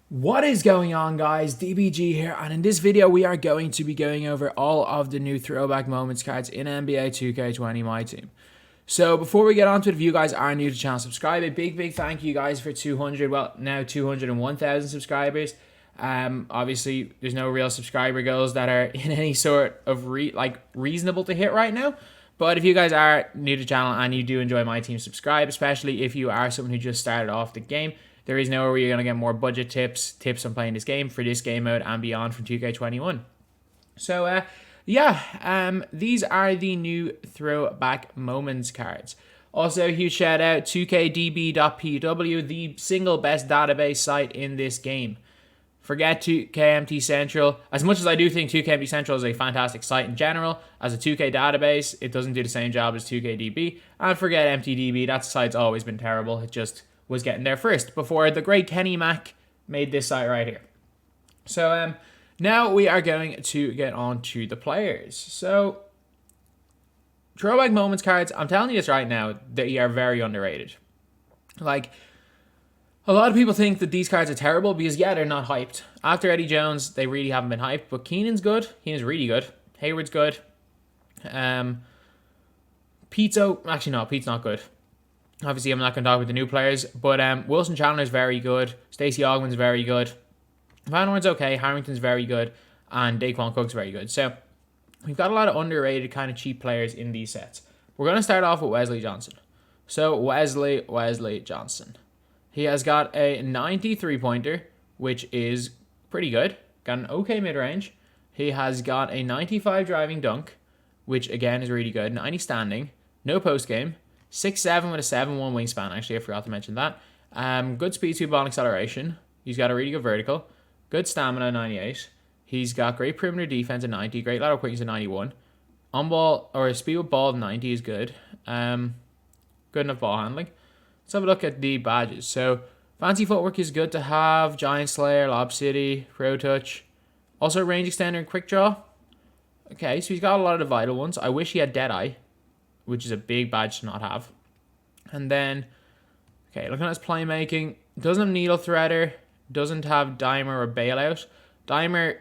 What is going on, guys? DBG here, and in this video we are going to be going over all of the new throwback moments cards in NBA 2K20 MyTEAM. So before we get on to it, if you guys are new to the channel, subscribe. A big thank you guys for 200, well now 201,000 subscribers. Obviously there's no real subscriber goals that are in any sort of reasonable to hit right now. But if you guys are new to the channel and you do enjoy MyTEAM, subscribe, especially if you are someone who just started off the game. There is nowhere where you're going to get more budget tips on playing this game for this game mode and beyond from 2K21. So, these are the new throwback moments cards. Also, a huge shout out 2KDB.pw, the single best database site in this game. Forget 2KMT Central. As much as I do think 2KMT Central is a fantastic site in general, as a 2K database, it doesn't do the same job as 2KDB. And forget MTDB, that site's always been terrible. It just was getting there first before the great Kenny Mack made this site right here. So now we are going to get on to the players. So throwback moments cards, I'm telling you this right now, they are very underrated. Like, a lot of people think that these cards are terrible because, yeah, they're not hyped. After Eddie Jones, they really haven't been hyped, but Keenan's good. Keenan's really good. Hayward's good. Pete's not good. Obviously, I'm not going to talk about the new players, but Wilson Chandler's very good. Stacey Augman's very good. Van Horn's okay. Harrington's very good. And Daquan Cook's very good. So, we've got a lot of underrated kind of cheap players in these sets. We're going to start off with Wesley Johnson. So, Wesley Johnson. He has got a 93-pointer, which is pretty good. Got an okay mid-range. He has got a 95 driving dunk, which again is really good. 90 standing. No post-game. 6'7" with a 7'1" wingspan. Actually, I forgot to mention that. Good speed, 2 ball acceleration. He's got a really good vertical. Good stamina, 98. He's got great perimeter defense at 90. Great lateral quickness at 91. On ball, or speed with ball at 90 is good. Good enough ball handling. Let's have a look at the badges. So, fancy footwork is good to have. Giant Slayer, Lob City, Pro Touch. Also, range extender and quick draw. Okay, so he's got a lot of the vital ones. I wish he had Deadeye, which is a big badge to not have. And then, okay, looking at his playmaking, doesn't have Needle Threader, doesn't have Dimer or Bailout. Dimer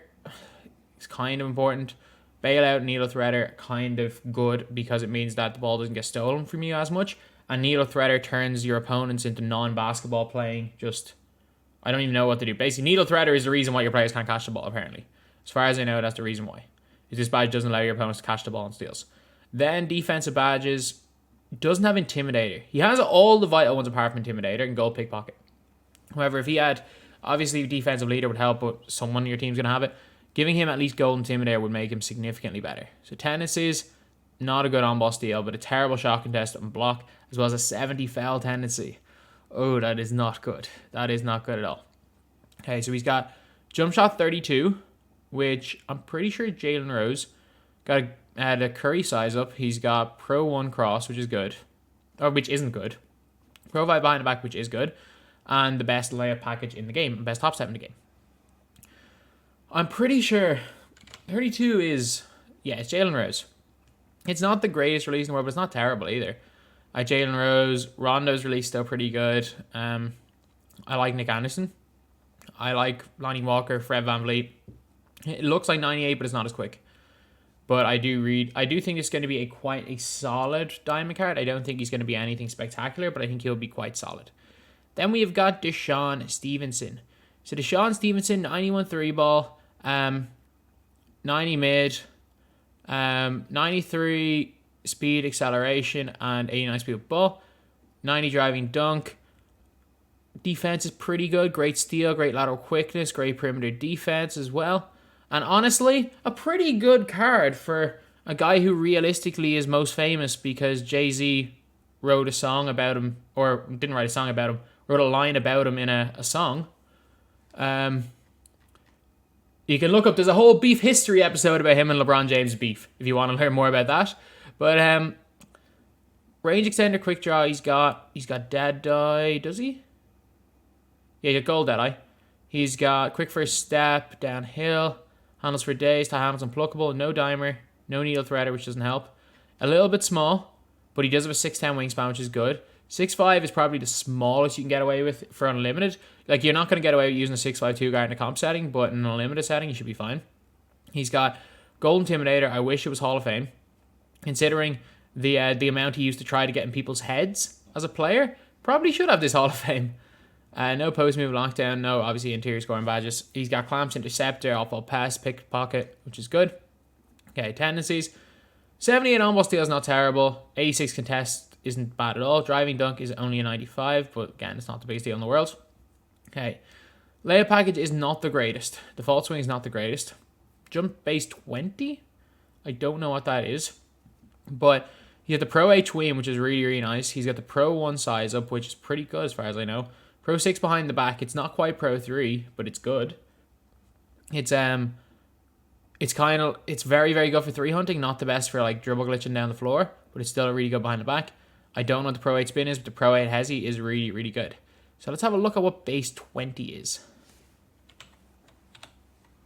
is kind of important. Bailout, Needle Threader, kind of good because it means that the ball doesn't get stolen from you as much. And Needle Threader turns your opponents into non-basketball playing. I don't even know what to do. Basically, Needle Threader is the reason why your players can't catch the ball, apparently. As far as I know, that's the reason why. Is this badge doesn't allow your opponents to catch the ball and steals. Then defensive badges, doesn't have Intimidator. He has all the vital ones apart from Intimidator and Gold Pickpocket. However, if he had, obviously defensive leader would help, but someone in your team's going to have it. Giving him at least Gold Intimidator would make him significantly better. So tendencies, not a good on-ball steal, but a terrible shot contest and block, as well as a 70 foul tendency. Oh, that is not good. That is not good at all. Okay, so he's got jump shot 32, which I'm pretty sure Jalen Rose got a Curry size up. He's got Pro 1 cross, which is good. Or which isn't good. Pro 5 behind the back, which is good. And the best layup package in the game. Best top step in the game. I'm pretty sure 32 is, yeah, it's Jalen Rose. It's not the greatest release in the world, but it's not terrible either. Jalen Rose, Rondo's release still pretty good. I like Nick Anderson. I like Lonnie Walker, Fred VanVleet. It looks like 98, but it's not as quick. But I do think it's going to be quite a solid diamond card. I don't think he's going to be anything spectacular, but I think he'll be quite solid. Then we've got Deshawn Stevenson. So Deshawn Stevenson, 91 3-ball, 90 mid, 93 speed acceleration, and 89 speed with ball. 90 driving dunk. Defense is pretty good. Great steal, great lateral quickness, great perimeter defense as well. And honestly, a pretty good card for a guy who realistically is most famous because Jay-Z wrote a song about him, or didn't write a song about him, wrote a line about him in a song. You can look up, there's a whole beef history episode about him and LeBron James' beef, if you want to learn more about that. But range extender, quick draw, he's got Deadeye, does he? Yeah, he's got Gold Deadeye. He's got quick first step, downhill, handles for days, tie handles unpluckable, no dimer, no needle threader, which doesn't help. A little bit small, but he does have a 6'10 wingspan, which is good. 6'5" is probably the smallest you can get away with for unlimited. Like, you're not going to get away with using a 6'5" guard in a comp setting, but in an unlimited setting, you should be fine. He's got Gold Intimidator. I wish it was Hall of Fame. Considering the amount he used to try to get in people's heads as a player, probably should have this Hall of Fame. No post move lockdown. No, obviously interior scoring badges. He's got Clamps, Interceptor, Opal Pass, Pickpocket, which is good. Okay, tendencies. 78 on-ball steal is not terrible. 86 contest isn't bad at all. Driving dunk is only a 95, but again, it's not the biggest deal in the world. Okay, layup package is not the greatest. Default swing is not the greatest. Jump base 20? I don't know what that is. But you have the Pro 8 tween, which is really, really nice. He's got the Pro 1 size up, which is pretty good as far as I know. Pro 6 behind the back. It's not quite Pro 3, but it's good. It's very, very good for 3 hunting. Not the best for like dribble glitching down the floor, but it's still really good behind the back. I don't know what the Pro 8 spin is, but the Pro 8 Hezi is really, really good. So let's have a look at what base 20 is,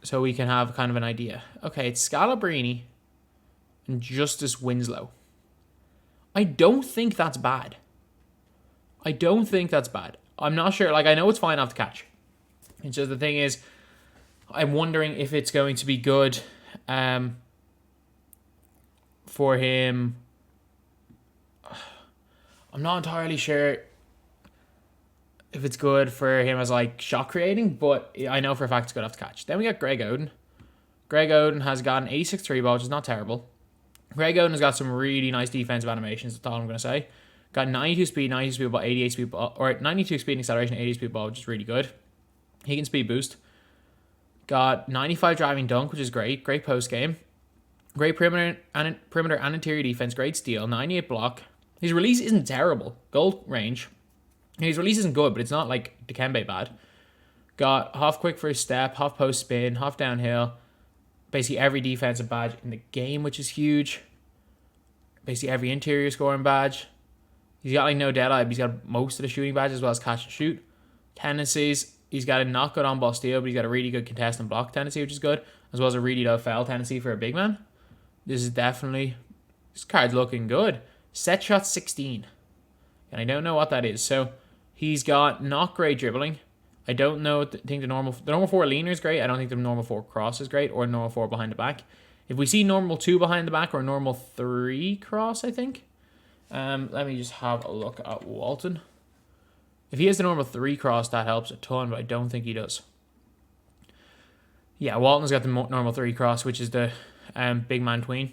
so we can have kind of an idea. Okay, it's Scalabrine and Justice Winslow. I don't think that's bad. I'm not sure. Like, I know it's fine off the catch. It's just the thing is, I'm wondering if it's going to be good for him. I'm not entirely sure if it's good for him as like shot creating, but I know for a fact it's good off the catch. Then we got Greg Oden. Greg Oden has got an 86 3 ball, which is not terrible. Greg Oden has got some really nice defensive animations, that's all I'm going to say. Got 92 speed, 92 speed ball, 88 speed ball, or 92 speed and acceleration, 80 speed ball, which is really good. He can speed boost. Got 95 driving dunk, which is great. Great post game. Great perimeter and interior defense. Great steal. 98 block. His release isn't terrible. Goal range. His release isn't good, but it's not like Dikembe bad. Got half quick first step, half post spin, half downhill. Basically every defensive badge in the game, which is huge. Basically every interior scoring badge. He's got like no deadeye, but he's got most of the shooting badges as well as catch and shoot. Tendencies. He's got a not good on-ball steal, but he's got a really good contest and block tendency, which is good, as well as a really low foul tendency for a big man. This card's looking good. Set shot 16. And I don't know what that is. So he's got not great dribbling. I don't know. Think the normal 4 leaner is great. I don't think the normal 4 cross is great, or normal 4 behind the back. If we see normal 2 behind the back or normal 3 cross, I think. Let me just have a look at Walton. If he has the normal 3 cross, that helps a ton, but I don't think he does. Yeah, Walton's got the normal 3 cross, which is the big man tween.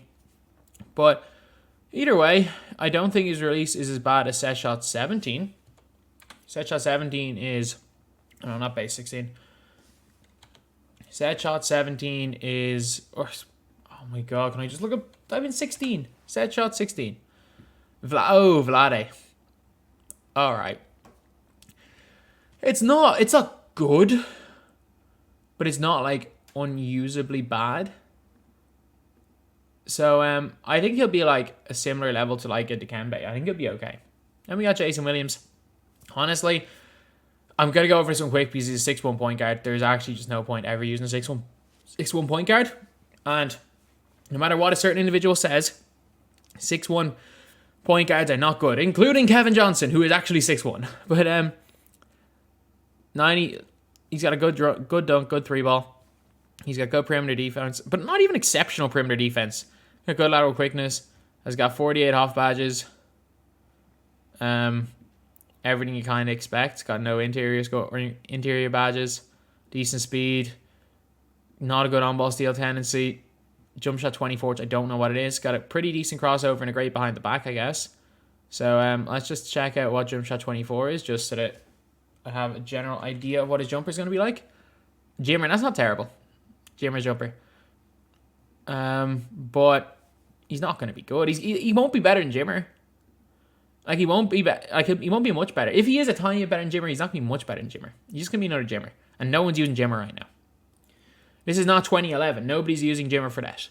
But either way, I don't think his release is as bad as set shot 17. Set shot 17 is... No, not base 16. Set shot 17 is... oh my god, can I just look up... Type in 16. Set shot 16. Vlade. Alright. It's not good, but it's not like unusably bad. So I think he'll be like a similar level to like a Dikembe. I think he'll be okay. Then we got Jason Williams. Honestly, I'm gonna go over some quick because he's a 6'1" point guard. There's actually just no point ever using a 6'1" point guard. And no matter what a certain individual says, 6'1" point guards are not good, including Kevin Johnson, who is actually 6'1". But 90, he's got a good dunk, good 3 ball. He's got good perimeter defense, but not even exceptional perimeter defense. Got good lateral quickness. Has got 48 half badges. Everything you kind of expect. Got no interior badges. Decent speed. Not a good on-ball steal tendency. Jump shot 24, which I don't know what it is. Got a pretty decent crossover and a great behind the back, I guess. So let's just check out what jump shot 24 is, just so that I have a general idea of what his jumper is going to be like. Jimmer, that's not terrible. Jimmer's jumper. But he's not going to be good. He won't be better than Jimmer. Like, he won't be much better. If he is a tiny bit better than Jimmer, he's not going to be much better than Jimmer. He's just going to be another Jimmer. And no one's using Jimmer right now. This is not 2011. Nobody's using Jimmer for that.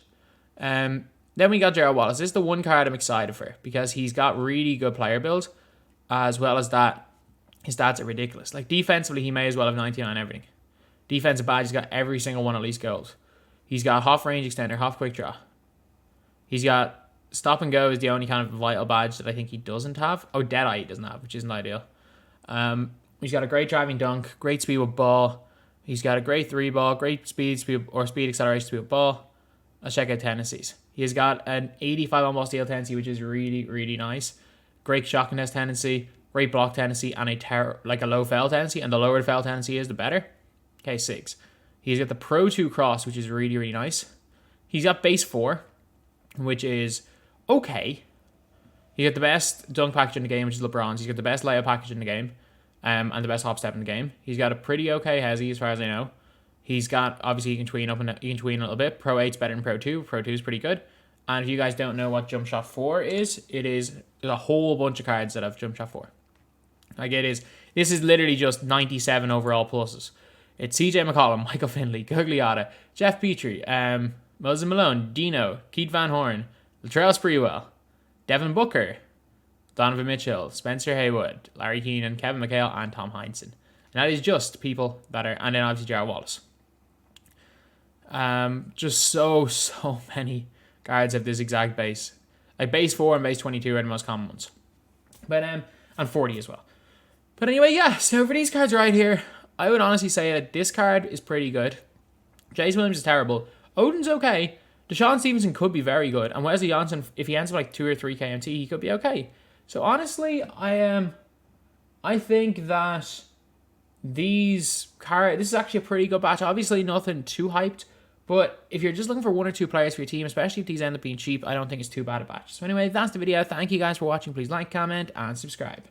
Then we got Darrell Wallace. This is the one card I'm excited for, because he's got really good player build, as well as that his stats are ridiculous. Like, defensively, he may as well have 99 everything. Defensive badge, he's got every single one at least gold. He's got half range extender, half quick draw. He's got Stop and go is the only kind of vital badge that I think he doesn't have. Oh, Deadeye he doesn't have, which isn't ideal. He's got a great driving dunk, great speed with ball. He's got a great 3-ball, great speed acceleration, speed with ball. Let's check out tendencies. He has got an 85 on-ball steal tendency, which is really, really nice. Great shot contest tendency, great block tendency, and a low foul tendency. And the lower the foul tendency is, the better. Okay, 6. He's got the Pro 2 cross, which is really, really nice. He's got base 4, which is okay. He got the best dunk package in the game, which is LeBron's. He's got the best layup package in the game, and the best hop step in the game. He's got a pretty okay hezzy as far as I know. He's got, obviously, you can tween a little bit. Pro 8's better than Pro 2. Pro 2 is pretty good. And if you guys don't know what Jump Shot 4 is, there's a whole bunch of cards that have Jump Shot 4. This is literally just 97 overall pluses. It's CJ McCollum, Michael Finley, Gugliotta, Jeff Petrie, Moses Malone, Dino, Keith Van Horn, Latrell Sprewell, Devin Booker, Donovan Mitchell, Spencer Haywood, Larry Keenan, Kevin McHale, and Tom Heinsohn. And that is just people that are, and then obviously Darrell Wallace. Just so many cards have this exact base. Like base 4 and base 22 are the most common ones. But and 40 as well. But anyway, yeah, so for these cards right here, I would honestly say that this card is pretty good. Jace Williams is terrible. Oden's okay. Deshawn Stevenson could be very good. And Wesley Johnson, if he ends up like 2 or 3 KMT, he could be okay. So honestly, I think that this is actually a pretty good batch. Obviously nothing too hyped. But if you're just looking for 1 or 2 players for your team, especially if these end up being cheap, I don't think it's too bad a batch. So anyway, that's the video. Thank you guys for watching. Please like, comment, and subscribe.